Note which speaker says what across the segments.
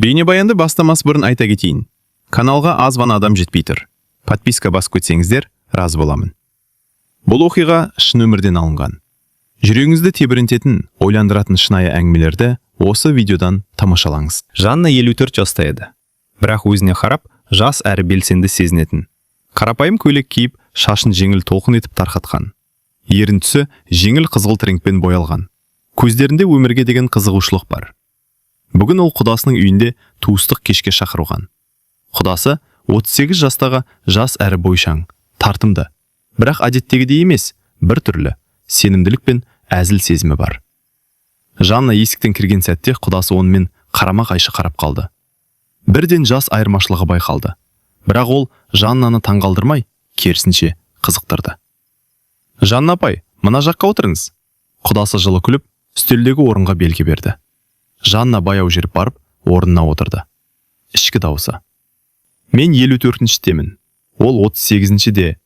Speaker 1: Бейнебаянды бастамас бұрын айта кетейін. Каналға аз ғана адам жетпей тұр. Подписка басып кетсеңіздер, разы боламын. Бұл оқиға шын өмірден алынған. Жүрегіңізді тебірентетін, ойландыратын шынайы әңгімелерді осы видеодан тамашалаңыз. Жанна 54 жаста еді. Бірақ өзіне қарап, жас әрі белсенді сезінетін. Қарапайым көйлек киіп, шашын жеңіл толқын етіп тарқатқан. Ерін түсі жеңіл қызғылт реңкпен боялған. Көздерінде өмірге деген қызығушылық бар. Бүгін ол құдасының үйінде туыстық кешке шақырылған. Құдасы 38 жастағы жас әрі бойшаң, тартымды. Бірақ әдеттегідей емес, бір түрлі сенімділік пен әзіл сезімі бар. Жанна есіктен кірген сәтте құдасы онымен қарама-қайшы қарап қалды. Бірден жас айырмашылығы байқалды. Бірақ ол Жаннаны таңғалдырмай, керісінше қызықтырды. Жанна апай, мына жаққа отырыңыз. Құдасы жылы күліп, үстелдегі орынға белгі берді. Жанна баяу жүріп барып, орнына отырды. Ішкі дауысы. Мен 54-темін. Ол 38-де.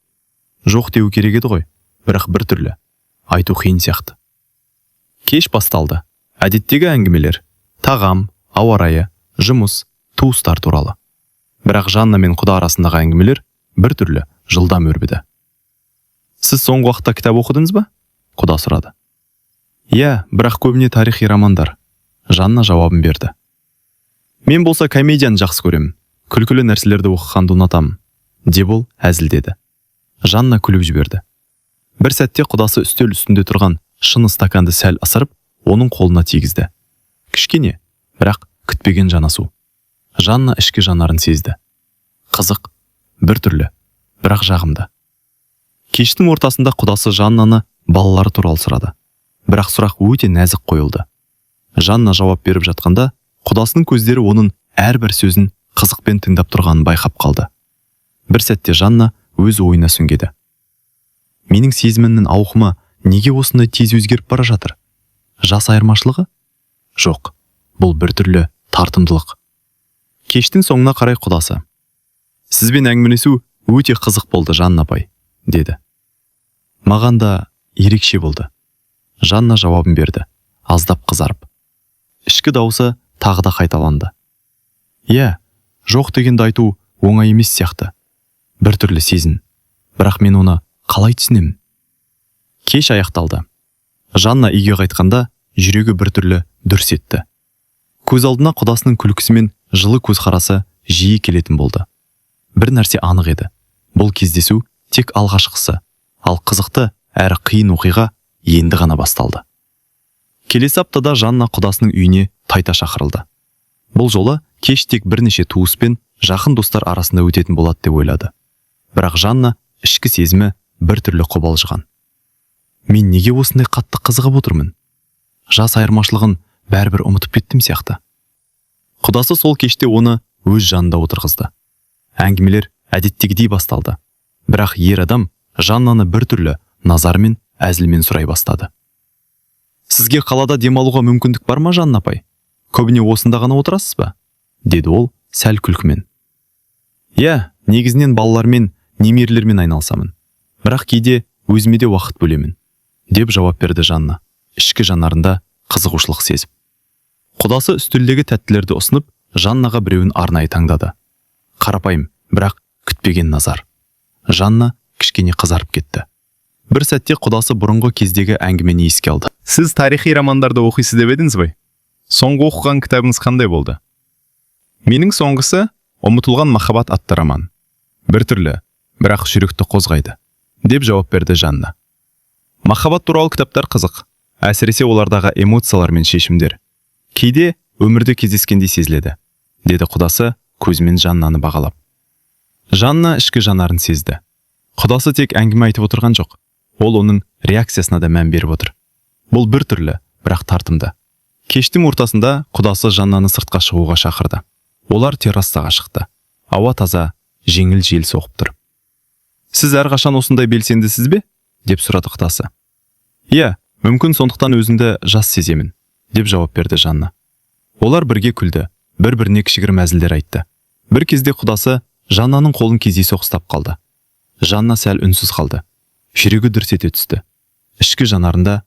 Speaker 1: Жоқ деу керек еді ғой, бірақ бір түрлі. Айту қиын сияқты. Кеш басталды. Әдеттегі әңгімелер, тағам, ауа райы, жұмыс, туыстар туралы. Бірақ Жанна мен құда арасындағы әңгімелер бір түрлі жылдам өрбіді. Сіз соңғы уақытта кітап оқыдыңыз ба? Құда сұрады. Иә, бірақ көбіне тарихи романдар. Жанна жауабын берді. Мен болса комедияны жақсы көремін. Күлкілі нәрселерді оқығанды ұнатамын. Деп ол әзілдеді. Жанна күліп жіберді. Бір сәтте құдасы үстел үстінде тұрған шыны стаканды сәл ысырып, оның қолына тигізді. Кішкене, бірақ күтпеген жанасу. Жанна ішкі жанарын сезді. Қызық, бір түрлі, бірақ жағымды. Кештің ортасында құдасы Жаннаны балалары туралы сұрады. Бірақ сұрақ өте нәзік қойылды. Жанна жауап беріп жатқанда, құдасының көздері оның әрбір сөзін қызықпен тыңдап тұрғанын байқап қалды. Бір сәтте Жанна өз ойына сүңгеді. Менің сезімімнің ауқымы неге осындай тез өзгеріп бара жатыр? Жас айырмашылығы? Жоқ, бұл бір түрлі тартымдылық. Кештің соңына қарай құдасы. Сізбен әңгімелесу өте қызық болды, Жанна апай, деді. Маған да ерекше болды. Жанна жауабын берді, аздап қызарып. Ішкі дауысы тағы да қайталанды. Иә, жоқ дегенді айту оңай емес сияқты. Бір түрлі сезін, бірақ мен оны қалай түсінемін? Кеш аяқталды. Жанна үйге қайтқанда жүрегі бір түрлі дүрс етті. Көз алдына құдасының күлкісі мен жылы көзқарасы жиі келетін болды. Бір нәрсе анық еді. Бұл кездесу тек алғашқысы, ал қызықты әрі қиын оқиға енді ғана басталды. Келесі аптада Жанна құдасының үйіне тайта шақырылды. Бұл жолы кеш тек бірнеше туыс пен жақын достар арасында өтетін болады деп ойлады. Бірақ Жанна ішкі сезімі бір түрлі қобалжыған. Мен неге осындай қатты қызығып отырмын? Жас айырмашылығын бәрібір ұмытып кеттім сияқты. Құдасы сол кеште оны өз жанында отырғызды. Әңгімелер әдеттегідей басталды. Бірақ ер адам Жаннаны бір түрлі назармен, әзілмен сұрай бастады. Сізге қалада демалуға мүмкіндік бар ма, Жанна апай? Көбіне осында ғана отырасыз ба? Деді ол сәл күлкімен. Иә, негізінен балалармен, немерелермен айналысамын. Бірақ кейде өзіме де уақыт бөлемін, деп жауап берді Жанна, ішкі жанарында қызығушылық сезіп. Құдасы үстелдегі тәттілерді ұсынып, Жаннаға біреуін арнайы таңдады. Қарапайым, бірақ күтпеген назар. Жанна кішкене қызарып кетті. Бір сәтте құдасы бұрынғы кездегі әңгімені еске алды. Сіз тарихи романдарды оқисыз деп едіңіз бе? Соңғы оқыған кітабыңыз қандай болды? Менің соңғысы «Ұмытылған махаббат» атты роман. Бір түрлі, бірақ жүректі қозғайды, деп жауап берді Жанна. Махаббат туралы кітаптар қызық, әсіресе олардағы эмоциялар мен шешімдер. Кейде өмірде кездескендей сезіледі, деді құдасы көзімен Жаннаны бағалап. Жанна ішкі жанарын сезді. Құдасы тек әңгіме айтып отырған жоқ, ол оның реакциясына да мән беріп отыр. Бұл бір түрлі, бірақ тартымды. Кештің ортасында құдасы Жаннаны сыртқа шығуға шақырды. Олар террасаға шықты. Ауа таза, жеңіл жел соғып тұр. Сіз әрқашан осындай белсендісіз бе? Деп сұрады құдасы. Иә, мүмкін сондықтан өзіңді жас сеземін, деп жауап берді Жанна. Олар бірге күлді, бір-біріне кішігірім әзілдер айтты. Бір кезде құдасы Жаннаның қолын кездейсоқ ұстап қалды. Жанна сәл үнсіз қалды. Жүрегі дүрс ете түсті. Ішкі жанарында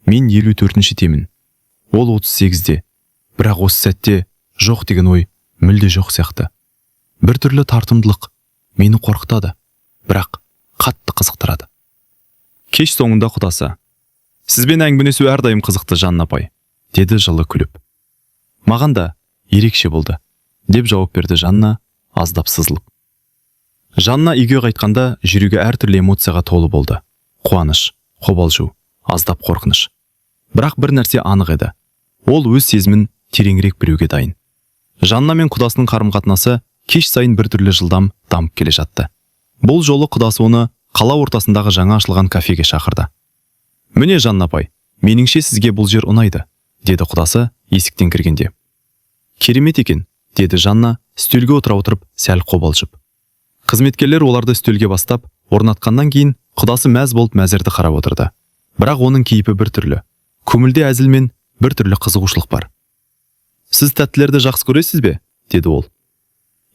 Speaker 1: мен 54-темін. Ол 38-де. Бірақ осы сәтте жоқ деген ой мүлде жоқ сияқты. Бір түрлі тартымдылық мені қорқытады, бірақ қатты қызықтырады. Кеш соңында құдасы: "Сізбен әңгімелесу әрдайым қызықты, Жанна апай", деді жылы күліп. "Маған да ерекше болды", деп жауап берді Жанна, аздап сызылып. Жанна үйге қайтқанда жүрегі әртүрлі эмоцияға толы болды. Қуаныш, қобалжу, аздап қорқыныш. Бірақ бір нәрсе анық еді. Ол өз сезімін тереңірек білуге дайын. Жанна мен құдасының қарым-қатынасы кеш сайын бір түрлі жылдам дамып келе жатты. Бұл жолы құдасы оны қала ортасындағы жаңа ашылған кафеге шақырды. "Міне, Жанна апай, меніңше сізге бұл жер ұнайды", деді құдасы есіктен кіргенде. "Керемет екен", деді Жанна үстелге отыра отырып сәл қобалжып. Қызметкерлер оларды үстелге бастап орнатқаннан кейін құдасы мәз болып мәзерді қарап отырды. Бірақ оның кейпі бір түрлі. Көңілде әзіл мен бір түрлі қызығушылық бар. "Сіз тәттілерді жақсы көресіз бе?" деді ол.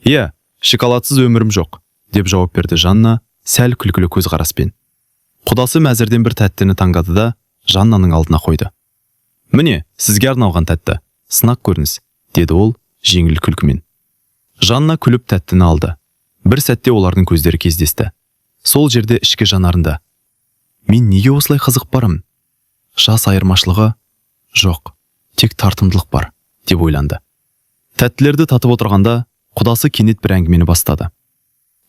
Speaker 1: "Иә, шоколадсыз өмірім жоқ", деп жауап берді Жанна сәл күлкілі көзқараспен. Құдасы мәзерден бір тәттіні таңдады да Жаннаның алдына қойды. "Міне, сізге арналған тәтті, сынақ көріңіз", деді ол жеңіл күлкімен. Жанна күліп тәттіні алды. Бір сәтте олардың көздері кездесті. Сол жерде ішкі жанарында: "Мен неге осылай қызық барым? Жас айырмашылығы жоқ, тек тартымдылық бар", деп ойланды. Тәттілерді татып отырғанда құдасы кенет бір әңгімені бастады.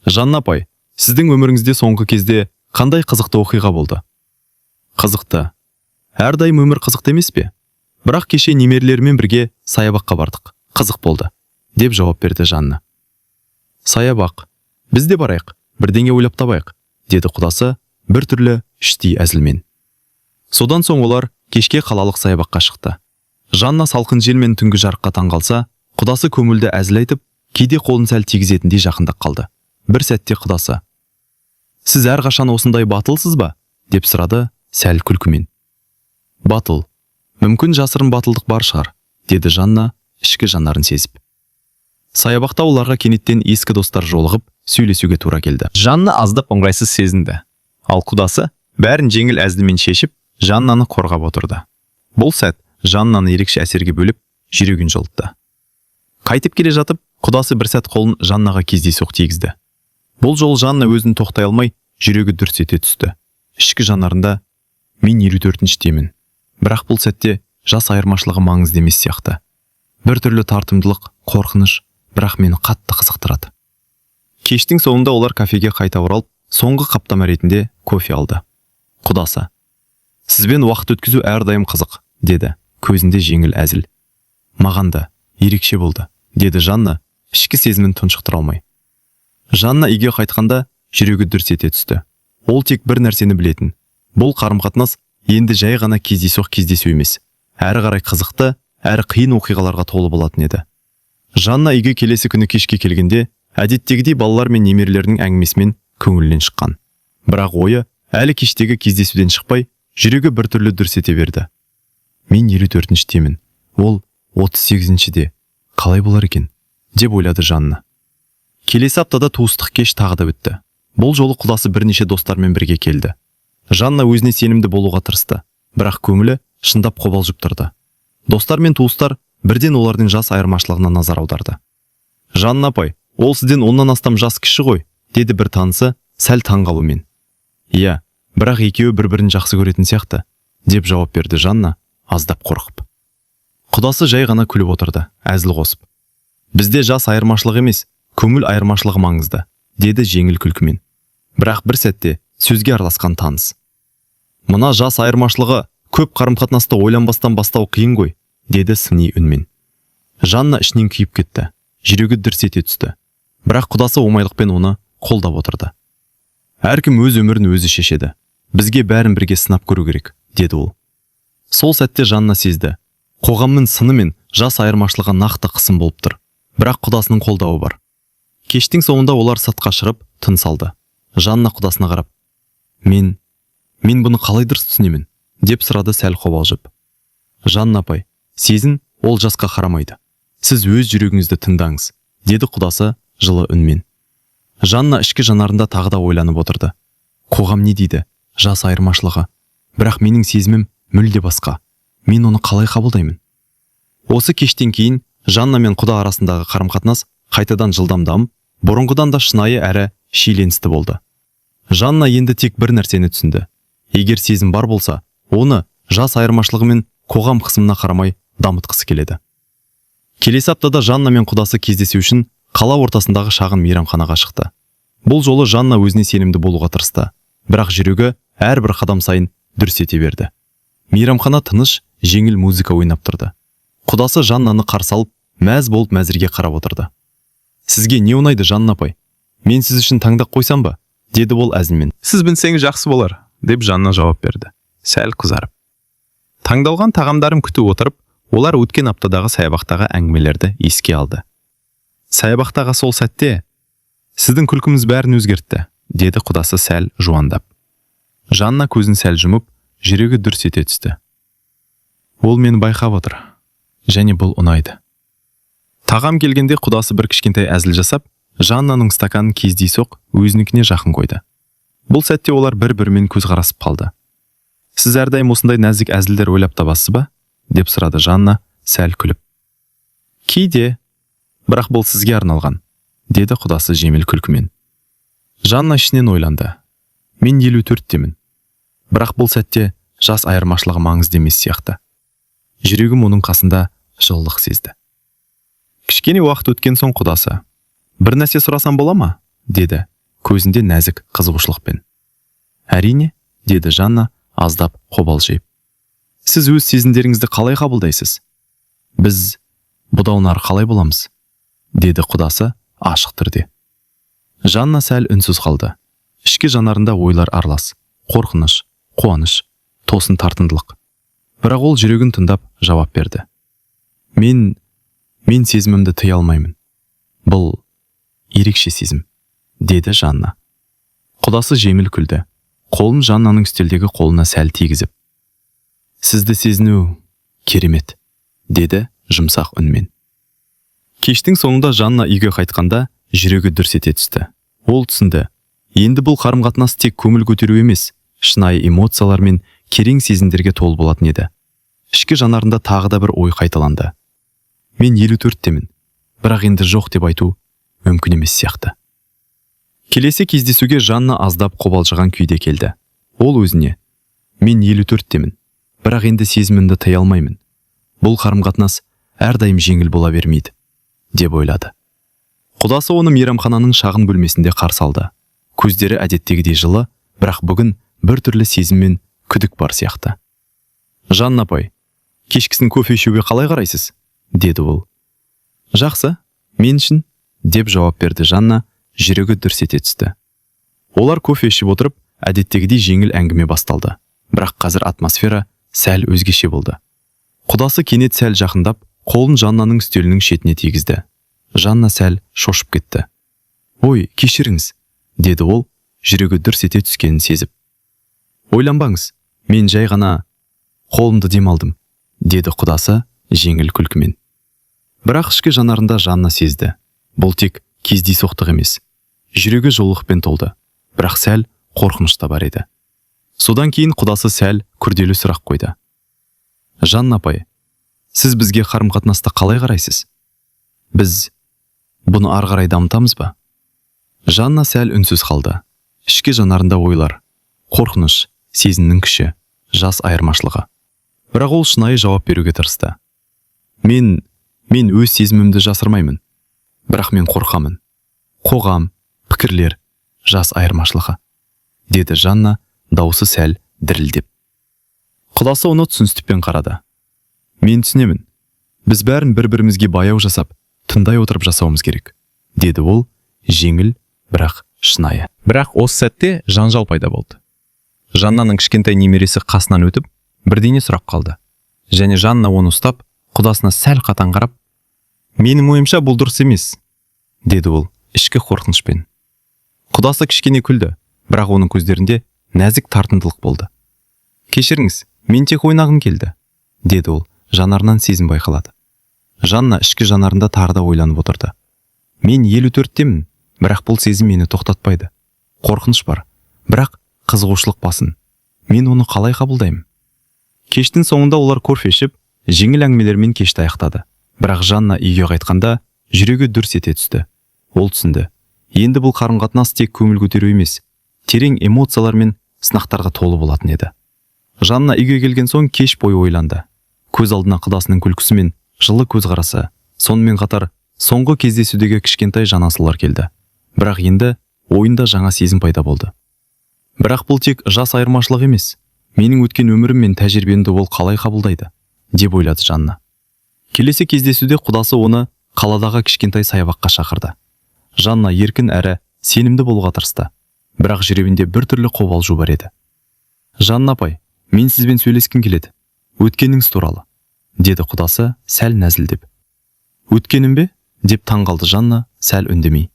Speaker 1: "Жанна апай, сіздің өміріңізде соңғы кезде қандай қызықты оқиға болды?" "Қызықты. Әрдайым өмір қызықты емес пе? Бірақ кеше немерелермен бірге саябаққа бардық. Қызық болды", деп жауап берді Жанна. "Саябақ. Біз де барайық, бірдеңе ойлап табайық", деді құдасы бір түрлі іштей әзілмен. Содан соң олар кешке қалалық саябаққа шықты. Жанна салқын жел мен түнгі жарыққа таңғалса, құдасы көңілді әзіл айтып, кейде қолын сәл тигізетіндей жақындап қалды. Бір сәтте құдасы: "Сіз әрқашан осындай батылсыз ба?" деп сұрады сәл күлкімен. "Батыл. Мүмкін жасырын батылдық бар шығар", деді Жанна ішкі жанарын сезіп. Саябақта оларға кенеттен ескі достар жолығып, сөйлесуге тура келді. Жанна аздап ыңғайсыз сезінді. Ал құдасы бәрін жеңіл әзілмен шешіп, Жаннаны қорғап отырды. Бұл сәт Жаннаны ерекше әсерге бөліп, жүрегін жылытты. Қайтып келе жатып, құдасы бір сәт қолын Жаннаға кездейсоқ тигізді. Бұл жол Жанна өзін тоқтай алмай, жүрегі дүрс ете түсті. Ішкі жанарында: "Мен 54-темін. Бірақ бұл сәтте жас айырмашылығы маңызды емес сияқты. Бір түрлі тартымдылық, қорқыныш, бірақ мені қатты қызықтырады." Кештің соңында олар кафеге қайта оралып, соңғы қаптама ретінде кофе алды. Құдасы: "Сізбен уақыт өткізу әрдайым қызық", деді, көзінде жеңіл әзіл. "Маған да ерекше болды", деді Жанна, ішкі сезімін тұншықтыра алмай. Жанна үйге қайтқанда жүрегі дүрс ете түсті. Ол тек бір нәрсені білетін: бұл қарым-қатынас енді жай ғана кездейсоқ кездесу емес, әрі қарай қызықты, әрі қиын оқиғаларға толы болатын еді. Жанна үйге келесі күні кешке келгенде, әдеттегідей балалар мен немерелерінің әңгімесімен көңілінен шыққан. Бірақ ойы әлі кештегі кездесуден шықпай, жүрегі бір түрлі дүрс ете берді. "Мен 54-темін, ол 38-де. Қалай болар екен?" деп ойлады Жанна. Келесі аптада туыстық кеш тағы да өтті. Бұл жолы құдасы бірнеше достармен бірге келді. Жанна өзіне сенімді болуға тырысты, бірақ көңілі шындап қобалжып тұрды. Достар мен туыстар бірден олардың жас айырмашылығына назар аударды. "Жанна апай, ол сізден 10-нан астам жас кіші ғой", деді бір танысы сәл таңғалумен. "Иә, бірақ екеуі бір-бірін жақсы көретін сияқты", деп жауап берді Жанна, аздап қорқып. Құдасы жай ғана күліп отырды, әзіл қосып. "Бізде жас айырмашылық емес, көңіл айырмашылығы маңызды", деді жеңіл күлкімен. Бірақ бір сәтте сөзге араласқан таныс: "Мына жас айырмашылығы көп қарым-қатынасты ойланбастан бастау қиын ғой", деді сыни үнмен. Жанна ішінен күйіп кетті, жүрегі дүрс ете түсті. Бірақ құдасы оңайлықпен оны қолдап отырды. "Әркім өз өмірін өзі шешеді. Бізге бәрін бірге сынап көру керек", деді ол. Сол сәтте Жанна сезді: қоғамның сыны мен жас айырмашылығы нақты қысым болып тұр. Бірақ құдасының қолдауы бар. Кештің соңында олар сыртқа шығып тыныс алды. Жанна құдасына қарап: Мен бұны қалай дұрыс түсінемін?" деп сұрады сәл қобалжып. "Жанна апай, сезін ол жасқа қарамайды. Сіз өз жүрегіңізді тыңдаңыз", деді құдасы жылы үнмен. Жанна ішкі жанарында тағы да ойланып отырды. Қоғам не дейді? Жас айырмашылығы. Бірақ менің сезімім мүлде басқа. Мен оны қалай қабылдаймын? Осы кештен кейін Жанна мен құда арасындағы қарым-қатынас қайтадан жылдамданып, бұрынғыдан да шынайы әрі шиеленісті болды. Жанна енді тек бір нәрсені түсінді. Егер сезім бар болса, оны жас айырмашылығы мен қоғам қысымына қарамай дамытқысы келеді. Келесі аптада Жанна мен құдасы кездесу үшін қала ортасындағы шағын мейрамханаға шықты. Бұл жолы Жанна өзіне сенімді болуға тырысты, бірақ жүрегі әрбір қадам сайын дүрс ете берді. Мейрамхана тыныш, жеңіл музыка ойнап тұрды. Құдасы Жаннаны қарсы алып, мәз болып мәзірге қарап отырды. Сізге не ұнайды, Жанна апай? Мен сіз үшін таңдап қойсам ба? Деді ол әзілмен. Сіз білсеңіз жақсы болар, деп Жанна жауап берді, сәл қызарып. Таңдалған тағамдарын күтіп отырып, олар өткен аптадағы саябақтағы әңгімелерді еске алды. Саябақтағы сол сәтте, сіздің күлкіміз бәрін өзгертті, деді құдасы сәл жуандап. Жанна көзін сәл жұмып, жүрегі дүрс ете түсті. Ол мені байқап отыр, және бұл ұнайды. Тағам келгенде құдасы бір кішкентай әзіл жасап, Жаннаның стаканын кездейсоқ өзінікіне жақын қойды. Бұл сәтте олар бір-бірімен көз қарасып қалды. Сіз әрдайым осындай нәзік әзілдер ойлап табасыз ба? Деп сұрады Жанна сәл күліп. Кейде, бірақ бұл сізге арналған, деді құдасы жеңіл күлкімен. Жанна ішінен ойланды. Мен 54-темін. Бірақ бұл сәтте жас айырмашылығы маңызды емес сияқты. Жүрегім оның қасында жылылық сезді. Кішкене уақыт өткен соң құдасы: бір нәрсе сұрасам бола ма? Деді, көзінде нәзік қызығушылықпен. Әрине, деді Жанна аздап қобалжиып. Сіз өз сезімдеріңізді қалай қабылдайсыз? Біз бұдан ары қалай боламыз? Деді құдасы ашық түрде. Жанна сәл үнсіз қалды. Ішкі жанарында ойлар аралас, қорқыныш, қуаныш, тосын тартындылық. Бірақ ол жүрегін тыңдап жауап берді. Мен сезімімді тыя алмаймын. Бұл ерекше сезім, деді Жанна. Құдасы жеңіл күлді, қолын Жаннаның үстелдегі қолына сәл тигізіп. Сізді сезіну керемет, деді жұмсақ үнмен. Кештің соңында Жанна үйге қайтқанда жүрегі дүрс ете түсті. Ол түсінді, енді бұл қарым-қатынас тек көңіл көтеру емес, шынайы эмоциялар мен керең сезімдерге толы болатын еді. Ішкі жанарында тағы да бір ой қайталанды. Мен 54-темін, бірақ енді жоқ деп айту мүмкін емес сияқты. Келесі кездесуге Жанна аздап қобалжыған күйде келді. Ол өзіне: мен 54-темін, бірақ енді сезімімді тыя алмаймын. Бұл қарым-қатынас әрдайым жеңіл бола бермейді, деп ойлады. Құдасы оны мейрамхананың шағын бөлмесінде қарсы алды. Көздері әдеттегідей жылы, бірақ бүгін бір түрлі сезім мен күдік бар сияқты. Жанна апай, кешкісін кофе ішуге қалай қарайсыз? Деді ол. Жақсы, мен үшін, деп жауап берді Жанна, жүрегі дүрс ете түсті. Олар кофе ішіп отырып, әдеттегідей жеңіл әңгіме басталды. Бірақ қазір атмосфера сәл өзгеше болды. Құдасы кенет сәл жақындап, қолын Жаннаның үстелінің шетіне тигізді. Жанна сәл шошып кетті. Ой, кешіріңіз, деді ол, жүрегі дүрс ете түскенін сезіп. Ойланбаңыз, мен жай ғана қолымды демалдым, деді құдасы жеңіл күлкімен. Бірақ ішкі жанарында Жанна сезді. Бұл тек кездейсоқтық емес. Жүрегі жылылықпен толды, бірақ сәл қорқыныш та бар еді. Содан кейін құдасы сәл күрделі сұрақ қойды. Жанна апай, сіз бізге қарым-қатынаста қалай қарайсыз? Біз бұны ары қарай дамытамыз ба? Жанна сәл үнсіз қалды. Ішкі жанарында ойлар, қорқыныш, сезімнің күші, жас айырмашылығы. Бірақ ол шынайы жауап беруге тырысты. Мен өз сезімімді жасырмаймын. Бірақ мен қорқамын. Қоғам, пікірлер, жас айырмашылығы, деді Жанна, дауысы сәл дірілдеп. Құдасы оны түсіністікпен қарады. Мен түсінемін. Біз бәрін бір-бірімізге баяу жасап, тыңдай отырып жасауымыз керек, деді ол, жеңіл, бірақ шынайы. Бірақ осы сәтте жанжал пайда болды. Жаннаның кішкентай немересі қасынан өтіп, бірдеңе сұрақ қалды. Және Жанна оны ұстап, құдасына сәл қатаң қарап, менің ойымша бұл дұрыс емес, деді ол ішкі қорқынышпен. Құдасы кішкене күлді, бірақ оның көздерінде нәзік тартындылық болды. Кешіріңіз, мен тек ойнағым келді, деді ол, жанарынан сезім байқалады. Жанна ішкі жанарында тағы да ойланып отырды. Мен 54-темін, бірақ бұл сезім мені тоқтатпайды. Қорқыныш бар, бірақ қызығушылық басын. Мен оны қалай қабылдаймын? Кештің соңында олар кофе ішіп, жеңіл әңгімелермен кешті аяқтады. Бірақ Жанна үйге қайтқанда жүрегі дүрс ете түсті. Ол түсінді. Енді бұл қарым-қатынас тек көңіл көтеру емес, терең эмоциялар мен сынақтарға толы болатын еді. Жанна үйге келген соң кеш бойы ойланды. Көз алдына құдасының күлкісі мен жылы көзқарасы, сонымен қатар соңғы кездесудегі кішкентай жанасулар келді. Бірақ енді ойында жаңа сезім пайда болды. Бірақ бұл тек жас айырмашылық емес. Менің өткен өмірім мен тәжірибемді ол қалай қабылдайды, деп ойлады Жанна. Келесі кездесуде құдасы оны қаладағы кішкентай саябаққа шақырды. Жанна еркін әрі сенімді болуға тырысты. Бірақ жүрегінде біртүрлі қобалжу бар еді. Жанна апай, мен сізбен сөйлескім келеді. Өткеніңіз туралы, деді құдасы сәл нәзілдеп. Өткенім бе? Деп таңғалды Жанна сәл үндемей.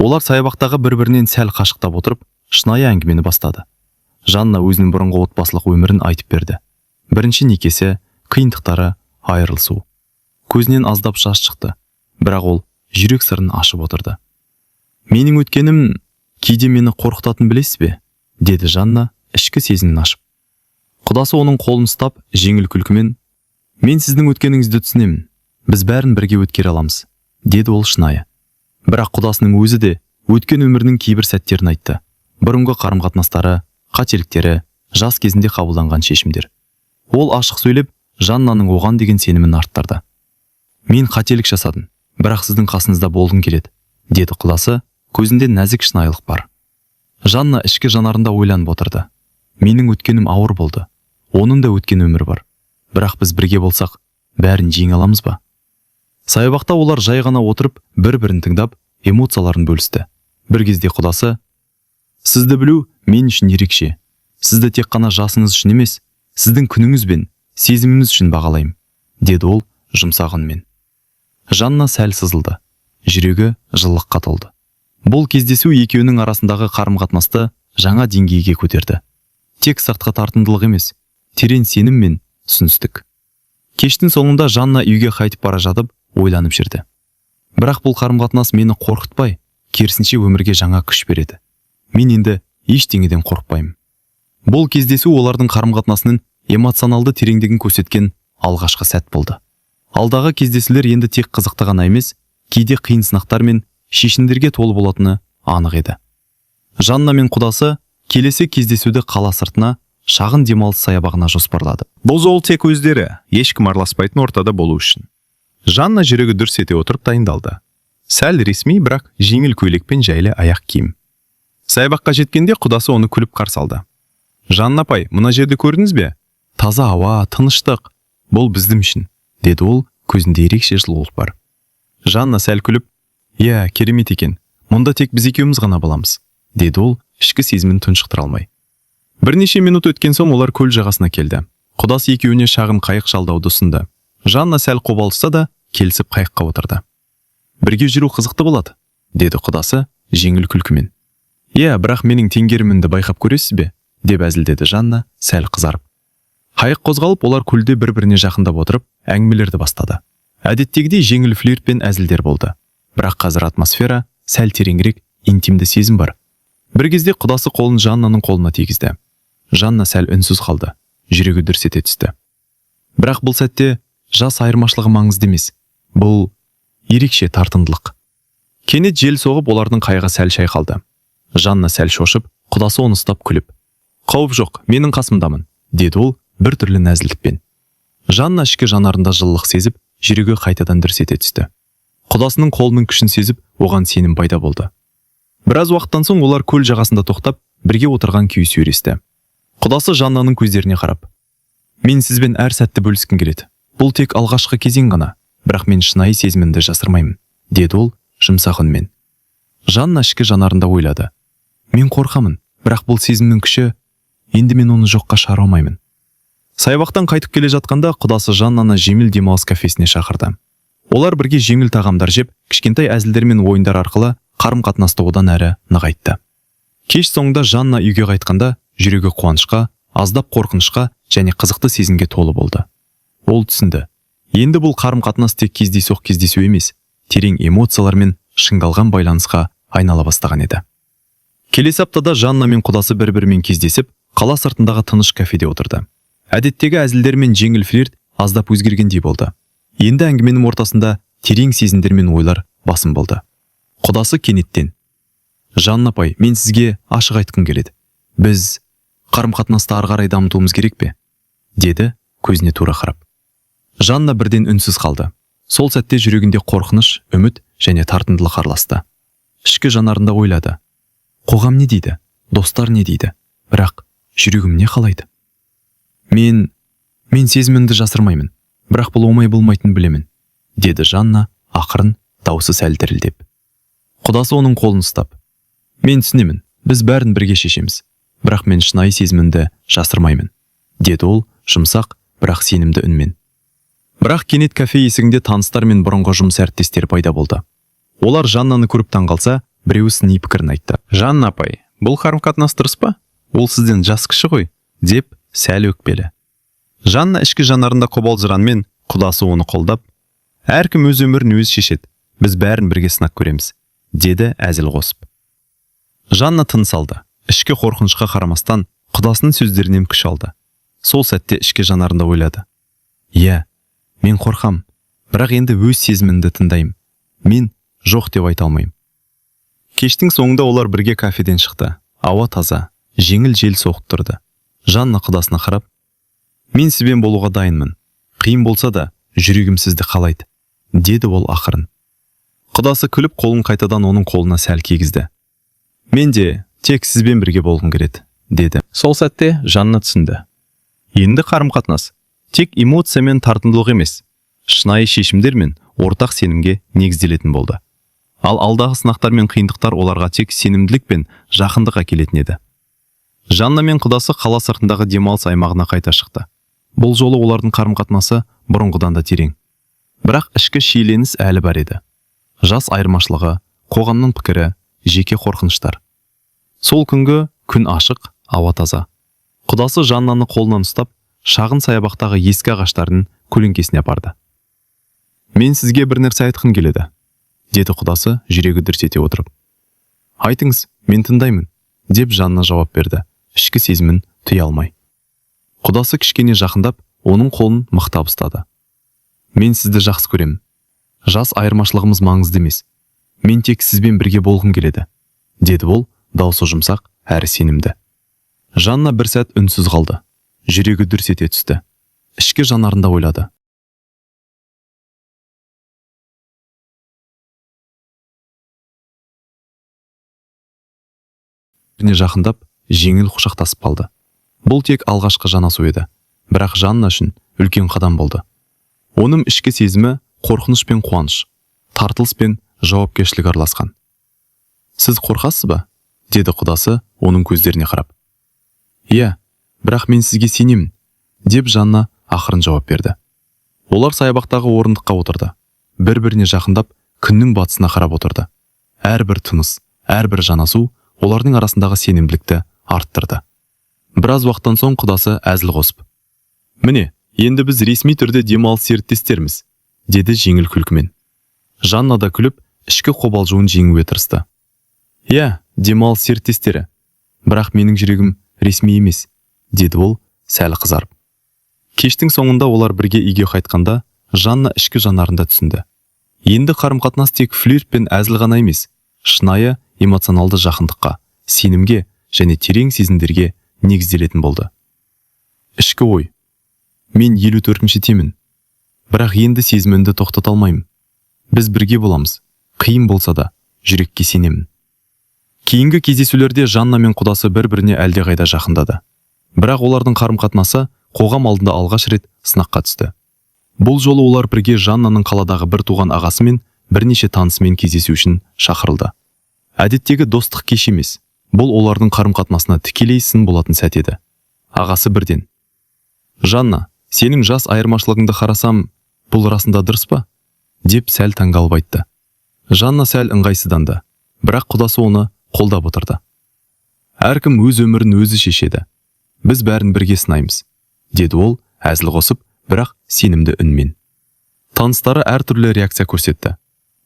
Speaker 1: Олар саябақтағы бір-бірінен сәл қашықтап отырып, шынайы әңгімені бастады. Жанна өзінің бұрынғы отбасылық өмірін айтып берді. Бірінші некесі, қиындықтары, айырылысу. Көзінен аздап жас шықты, бірақ ол жүрек сырын ашып отырды. Менің өткенім кейде мені қорқытатын білесіз бе? Деді Жанна ішкі сезімін ашып. Құдасы оның қолын ұстап, жеңіл күлкімен, мен сіздің өткеніңізді түсінемін. Біз бәрін бірге өткере аламыз, деді ол шынайы. Бірақ құдасының өзі де өткен өмірінің кейбір сәттерін айтты. Бұрынғы қарым-қатынастары, қателіктері, жас кезінде қабылданған шешімдер. Ол ашық сөйлеп, Жаннаның оған деген сенімін арттырды. Мен қателік жасадым, бірақ сіздің қасыңызда болғым келеді, деді құдасы, көзінде нәзік шынайылық бар. Жанна ішкі жанарында ойланып отырды. Менің өткенім ауыр болды. Оның да өткен өмірі бар. Бірақ біз бірге болсақ, бәрін жеңе аламыз ба? Саябақта олар жай ғана отырып, бір-бірін тыңдап, эмоцияларын бөлісті. Бір кезде құдасы, сізді білу мен үшін ерекше. Сізді тек қана жасыңыз үшін емес, сіздің күніңіз бен сезіміңіз үшін бағалаймын, деді ол жұмсақ үнмен. Жанна сәл сызылды. Жүрегі жылылыққа толды. Бұл кездесу екеуінің арасындағы қарым-қатынасты жаңа деңгейге көтерді. Тек сыртқы тартымдылық емес, терең сенім мен түсіністік. Кештің соңында Жанна үйге қайтып бара жатып ойланып жүрді. Бірақ бұл қарым-қатынас мені қорқытпай, керісінше өмірге жаңа күш береді. Мен енді ештеңеден қорықпаймын. Бұл кездесу олардың қарым-қатынасының эмоционалды тереңдігін көрсеткен алғашқы сәт болды. Алдағы кездесулер енді тек қызықты ғана емес, кейде қиын сынақтар мен шешімдерге толы болатыны анық еді. Жанна мен құдасы келесі кездесуді қала сыртына, шағын демалыс саябағына жоспарлады. Бұл жол тек өздері, ешкім араласпайтын ортада болу үшін. Жанна жүрегі дүрс ете отырып дайындалды. Сәл ресми, бірақ жеңіл көйлек пен жайлы аяқ киім. Саябаққа жеткенде құдасы оны күліп қарсы алды. Жанна апай, мына жерді көрдіңіз бе? Таза ауа, тыныштық. Бұл біздің үшін, деді ол, көзінде ерекше жылулық бар. Жанна сәл күліп, иә, керемет екен. Мұнда тек біз екеуміз ғана боламыз, деді ол, ішкі сезімін тұншықтыра алмай. Бірнеше минут өткен соң олар көл жағасына келді. Құдасы екеуіне шағын қайық жалдауды ұсынды. Жанна сәл қобалжыса да келісіп қайыққа отырды. Бірге жүру қызықты болады, деді құдасы жеңіл күлкімен. Иә, бірақ менің теңгерімімді байқап көресіз бе? Деп әзілдеді Жанна сәл қызарып. Қайық қозғалып, олар көлде бір-біріне жақындап отырып, әңгімелерді бастады. Әдеттегідей жеңіл флирт пен әзілдер болды. Бірақ қазір атмосфера сәл тереңірек, интимді сезім бар. Бір кезде құдасы қолын Жаннаның қолына тигізді. Жанна сәл үнсіз қалды, жүрегі дүрс ете түсті. Бірақ бұл сәтте жас айырмашылығы маңызды емес. Бұл ерекше тартымдылық. Кенет жел соғып, олардың қайығы сәл шайқалды. Жанна сәл шошып, құдасы оны ұстап күліп. Қауіп жоқ, менің қасымдамын, деді ол біртүрлі нәзілдікпен. Жанна ішкі жанарында жылылық сезіп, жүрегі қайтадан дүрс ете түсті. Құдасының қолының күшін сезіп, оған сенім пайда болды. Біраз уақыттан соң олар көл жағасында тоқтап, бірге отырған күйі сөйлесті. Құдасы Жаннаның көздеріне қарап, мен сізбен әр сәтті бөліскім келеді. Бұл тек алғашқы кезең ғана, бірақ мен шынайы сезімімді жасырмаймын, деді ол жұмсақ үнмен. Жанна ішкі жанарында ойлады. Мен қорқамын, бірақ бұл сезімнің күші, енді мен оны жоққа шығара алмаймын. Саябақтан қайтып келе жатқанда құдасы Жаннаны жеңіл демалыс кафесіне шақырды. Олар бірге жеңіл тағамдар жеп, кішкентай әзілдер мен ойындар арқылы қарым-қатынасты одан әрі нығайтты. Кеш соңында Жанна үйге қайтқанда жүрегі қуанышқа, аздап қорқынышқа және қызықты сезімге толы болды. Ол түсінді. Енді бұл қарым-қатынас тек кездейсоқ емес, терең эмоциялар мен шыңдалған байланысқа айнала бастаған еді. Келесі аптада Жанна мен құдасы бір-бірімен кездесіп, қала сыртындағы тыныш кафеде отырды. Әдеттегі әзілдер мен жеңіл флирт аздап өзгергендей болды. Енді әңгіменің ортасында терең сезімдер мен ойлар басым болды. Құдасы кенеттен: «Жанна апай, мен сізге ашық айтқым келеді. Біз қарым-қатынасты ары қарай дамытуымыз керек пе?» деді, көзіне тура қарап. Жанна бірден үнсіз қалды. Сол сәтте жүрегінде қорқыныш, үміт және тартымдылық араласты. Ішкі жанарында ойлады: «Қоғам не дейді? Достар не дейді? Бірақ жүрегім не қалайды? Мен сезімімді жасырмаймын, бірақ бұл оңай болмайтынын білемін», деді Жанна ақырын, даусы сәл дірілдеп. Құдасы оның қолын ұстап: «Мен түсінемін, біз бәрін бірге шешеміз, бірақ мен шынайы сезімімді жасырмаймын», деді ол жұмсақ, бірақ сенімді үнмен. Бірақ кенет кафе есігінде таныстар мен бұрынғы жұмыс әріптестері пайда болды. Олар Жаннаны көріп таңғалса, біреуі сыни пікірін айтты: «Жанна апай, бұл қарым-қатынас дұрыс па? Ол сізден жас кіші ғой», деп сәл өкпелі. Жанна ішкі жанарында қобалжығанмен, құдасы оны қолдап: «Әркім өз өмірін өзі шешеді, біз бәрін бірге сынап көреміз», деді әзіл қосып. Жанна тыныс алды. Ішкі қорқынышқа қарамастан, құдасының сөздерінен күш алды. Сол сәтте ішкі жанарында ойлады: «Иә, мен қорқам, бірақ енді өз сезімімді тыңдаймын. Мен жоқ деп айта алмаймын». Кештің соңында олар бірге кафеден шықты. Ауа таза, жеңіл жел соғып тұрды. Жанна құдасына қарап: «Мен сізбен болуға дайынмын. Қиын болса да, жүрегім сізді қалайды», деді ол ақырын. Құдасы күліп қолын қайтадан оның қолына сәл кигізді. «Мен де тек сізбен бірге болғым келеді», деді. Сол сәтте Жанна түсінді. Енді қарым-қатынас тек эмоция мен тартымдылық емес, шынайы шешімдер мен ортақ сенімге негізделетін болды. Ал алдағы сынақтар мен қиындықтар оларға тек сенімділік пен жақындық әкелетін еді. Жанна мен құдасы қала сыртындағы демалыс аймағына қайта шықты. Бұл жолы олардың қарым-қатынасы бұрынғыдан да терең. Бірақ ішкі шиеленіс әлі бар еді. Жас айырмашылығы, қоғамның пікірі, жеке қорқыныштар. Сол күнгі күн ашық, ауа таза. Құдасы Жаннаны қолынан ұстап, шағын саябақтағы ескі ағаштардың көлеңкесіне апарды. «Мен сізге бір нәрсе айтқым келеді», деді құдасы жүрегі дүрс ете отырып. «Айтыңыз, мен тыңдаймын», деп Жанна жауап берді, ішкі сезімін тыя алмай. Құдасы кішкене жақындап, оның қолын мықтап ұстады. «Мен сізді жақсы көремін. Жас айырмашылығымыз маңызды емес. Мен тек сізбен бірге болғым келеді», деді ол, даусы жұмсақ әрі сенімді. Жанна бір сәт үнсіз қалды. Жүрегі дүрс ете түсті. Ішкі жанарында ойлады: «Біріне жақындап, жеңіл құшақтасып қалды». Бұл тек алғашқы жанасу еді, бірақ Жанна үшін үлкен қадам болды. Оның ішкі сезімі қорқыныш пен қуаныш, тартылыс пен жауапкершілік араласқан. «Сіз қорқасыз ба?» деді құдасы оның көздеріне қарап. «Иә, бірақ мен сізге сенемін», деп Жанна ақырын жауап берді. Олар саябақтағы орындыққа отырды. Бір-біріне жақындап, күннің батысына қарап отырды. Әрбір тыныс, әрбір жанасу олардың арасындағы сенімділікті арттырды. Біраз уақыттан соң құдасы әзіл қосып: «Міне, енді біз ресми түрде демалыс серіктестерміз», деді жеңіл күлкімен. Жанна да күліп, ішкі қобалжуын жеңуге тырысты. «Иә, демалыс серіктестері, бірақ менің жүрегім ресми емес», деді ол сәл қызарып. Кештің соңында олар бірге үйге қайтқанда, Жанна ішкі жанарында түсінді. Енді қарым-қатынас тек флирт пен әзіл ғана емес, шынайы эмоционалды жақындыққа, сенімге және терең сезімдерге негізделетін болды. Ішкі ой: «Мен 54-ші темін, бірақ енді сезімімді тоқтата алмаймын. Біз бірге боламыз, қиын болса да, жүрекке сенемін». Кейінгі кездесулерде Жанна мен құдасы бір-біріне әлдеқайда жақындады. Бірақ олардың қарым-қатынасы қоғам алдында алғаш рет сынаққа түсті. Бұл жолы олар бірге Жаннаның қаладағы бір туған ағасы мен бірнеше танысымен кездесу үшін шақырылды. Әдеттегі достық кеш емес, бұл олардың қарым-қатынасына тікелей сын болатын сәт еді. Ағасы бірден: «Жанна, сенің жас айырмашылығыңды қарасам, бұл расында дұрыс па?» деп сәл таңғалып айтты. Жанна сәл ыңғайсызданды, бірақ құдасы оны қолдап отырды. «Әркім өз өмірін өзі шешеді. Біз бәрін бірге сынаймыз», деді ол әзіл қосып, бірақ сенімді үнмен. Таныстары әртүрлі реакция көрсетті.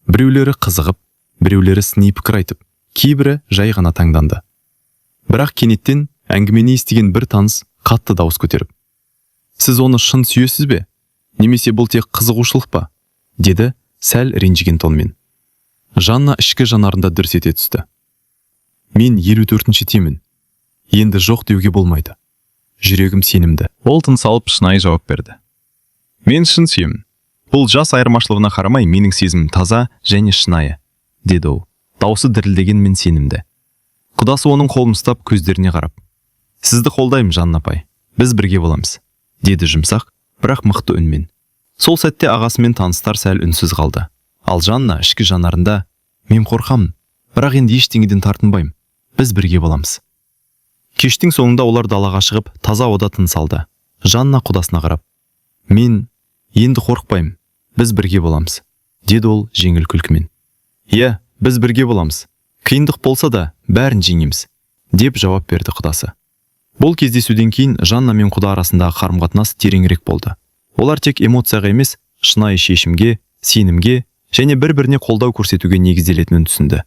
Speaker 1: Біреулері қызығып, біреулері сыни пікір айтып, кейбірі жай ғана таңданды. Бірақ кенеттен әңгімені естіген бір таныс қатты дауыс көтеріп: «Сіз оны шын сүйесіз бе?» Немесе бұл тек қызығушылық па? Деді сәл ренжіген тонмен. Жанна ішкі жанарында дүрс ете түсті. Мен 54-ші темін. Енді жоқ деуге болмайды. Жүрегім сенімді. Ол тыныс алып шынайы жауап берді. Мен шын сүйемін. Бұл жас айырмашылығына қарамай менің сезімім таза және шынайы, деді ол. Даусы дірілдеген мен сенімді. Құдасы оның қолын ұстап көздеріне қарап. Сізді қолдаймын, Жанна апай. Біз бірге боламыз, деді жұмсақ, бірақ мықты үнмен. Сол сәтте ағасымен таныстар сәл үнсіз қалды. Ал Жанна ішкі жанарында, мен қорқамын, бірақ енді ештеңеден тартынбаймын. Біз бірге боламыз. Кештің соңында олар далаға шығып, таза ауада тыныс алды. Жанна құдасына қарап, мен енді қорықпаймын. Біз бірге боламыз, деді ол жеңіл күлкімен. Иә, біз бірге боламыз. Қиындық болса да, бәрін жеңеміз, деп жауап берді құдасы. Бұл кездесуден кейін Жанна мен құда арасындағы қарым-қатынас тереңірек болды. Олар тек эмоцияға емес, шынайы шешімге, сенімге және бір-біріне қолдау көрсетуге негізделетінін түсінді.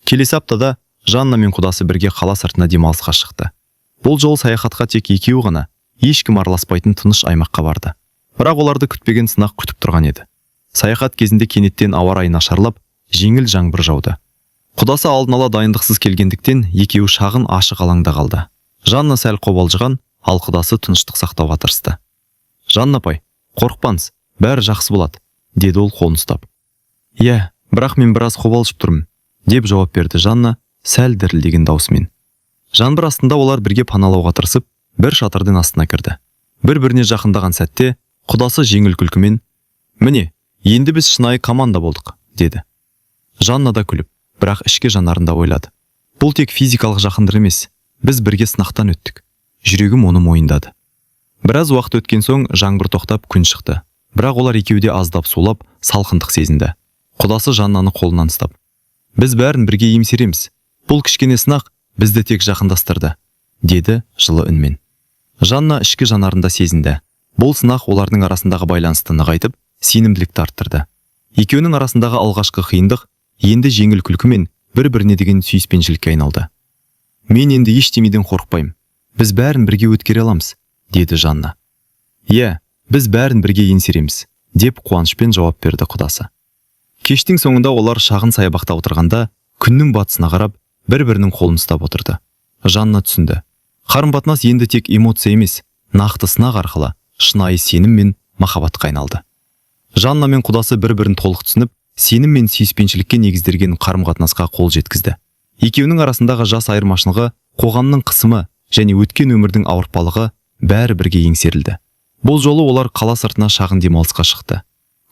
Speaker 1: Келесі аптада Жанна мен құдасы бірге қала сыртына демалысқа шықты. Бұл жол саяхатқа тек екеуі ғана, ешкім араласпайтын тыныш аймаққа барды. Бірақ оларды күтпеген сынақ күтіп тұрған еді. Саяхат кезінде кенеттен ауа райы нашарлап, жеңіл жаңбыр жауды. Құдасы алдын ала дайындықсыз келгендіктен екеуі шағын ашық алаңда қалды. Жанна сәл қобалжыған, ал құдасы тыныштық сақтауға тырысты. Жанна апай, қорықпаңыз, бәрі жақсы болады, деді ол қолын ұстап. Иә, бірақ мен біраз қобалжып тұрмын, деп жауап берді Жанна сәл дірілдеген даусымен. Жаңбыр астында олар бірге паналауға тырысып, бір шатырдың астына кірді. Бір-біріне жақындаған сәтте құдасы жеңіл күлкімен, міне, енді біз шынайы команда болдық, деді. Жанна да күліп, бірақ ішкі жанарында ойлады. Бұл тек физикалық жақындық емес, біз бірге сынақтан өттік. Жүрегім оны мойындады. Біраз уақыт өткен соң жаңбыр тоқтап күн шықты. Бірақ олар екеуде аздап сулап, салқындық сезінді. Құдасы Жаннаны қолынан ұстап, біз бәрін бірге еңсереміз. Бұл кішкене сынақ бізді тек жақындастырды, деді жылы үнмен. Жанна ішкі жанарында сезінді. Бұл сынақ олардың арасындағы байланысты нығайтып, сенімділікті арттырды. Екеуінің арасындағы алғашқы қиындық енді жеңіл күлкімен бір-біріне деген сүйіспеншілікке айналды. Мен енді ештемеден қорықпаймын. Біз бәрін бірге өткере аламыз, деді Жанна. Иә, біз бәрін бірге еңсереміз, деп қуанышпен жауап берді құдасы. Кештің соңында олар шағын саябақта отырғанда, күннің батысына қарап, бір-бірінің қолын ұстап отырды. Жанна түсінді. Қарым-қатынас енді тек эмоция емес, нақты сынақ арқылы шынайы сенім мен махаббатқа айналды. Жанна мен құдасы бір-бірін толық түсініп, сенім мен сүйіспеншілікке негізделген қарым-қатынасқа қол жеткізді. Екеуінің арасындағы жас айырмашылығы, қоғамның қысымы және өткен өмірдің ауыртпалығы бәрі бірге еңсерілді. Бұл жолы олар қала сыртына шағын демалысқа шықты.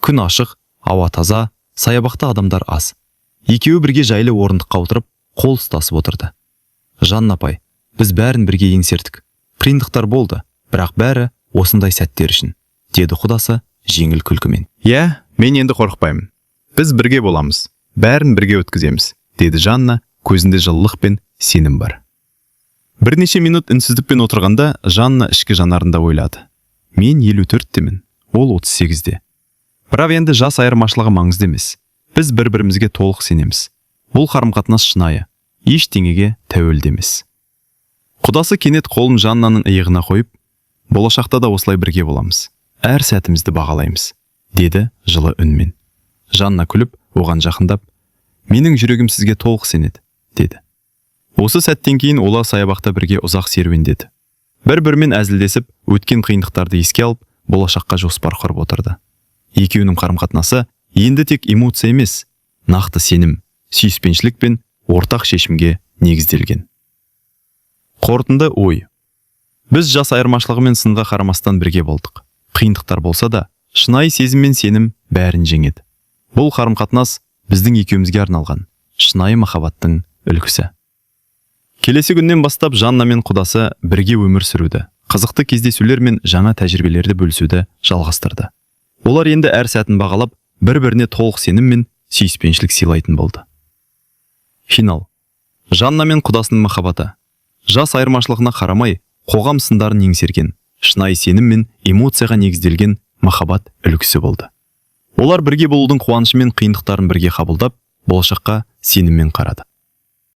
Speaker 1: Күн ашық, ауа таза, саябақта адамдар аз. Екеуі бірге жайлы орындыққа отырып, қол ұстасып отырды. Жанна апай, біз бәрін бірге еңсердік. Қиындықтар болды, бірақ бәрі осындай сәттер үшін, деді құдасы жеңіл күлкімен. Иә, мен енді қорықпаймын. Біз бірге боламыз, бәрін бірге өткіземіз, деді Жанна, көзінде жылылық пен сенім бар. Бірнеше минут үнсіздікпен отырғанда Жанна ішкі жанарында ойлады. Мен 54-темін, ол 38-де. Бірақ енді жас айырмашылығы маңызды емес. Біз бір-бірімізге толық сенеміз. Бұл қарым-қатынас шынайы, ештеңеге тәуелді емес. Құдасы кенет қолын Жаннаның иығына қойып, болашақта да осылай бірге боламыз. Әр сәтімізді бағалаймыз, деді жылы үнмен. Жанна күліп, оған жақындап, менің жүрегім сізге толық сенеді, деді. Осы сәттен кейін олар саябақта бірге ұзақ серуендеді. Бір-бірімен әзілдесіп, өткен қиындықтарды еске алып, болашаққа жоспар құрып отырды. Екеуінің қарым-қатынасы енді тек эмоция емес, нақты сенім, сүйіспеншілік пен ортақ шешімге негізделген. Қорытынды ой. Біз жас айырмашылығы мен сынға қарамастан бірге болдық. Қиындықтар болса да, шынайы сезім мен сенім бәрін жеңеді. Бұл қарым-қатынас біздің екеумізге арналған шынайы махаббаттың үлгісі. Келесі күннен бастап Жанна мен құдасы бірге өмір сүруді, қызықты кездесулер мен жаңа тәжірибелерді бөлісуді жалғастырды. Олар енді әр сәтін бағалап, бір-біріне толық сенім мен сүйіспеншілік сыйлайтын болды. Финал. Жанна мен құдасының махаббаты. Жас айырмашылығына қарамай, қоғам сындарын еңсерген, шынайы сенім мен эмоцияға негізделген махаббат үлгісі болды. Олар бірге болудың қуанышы мен қиындықтарын бірге қабылдап, болашаққа сеніммен қарады.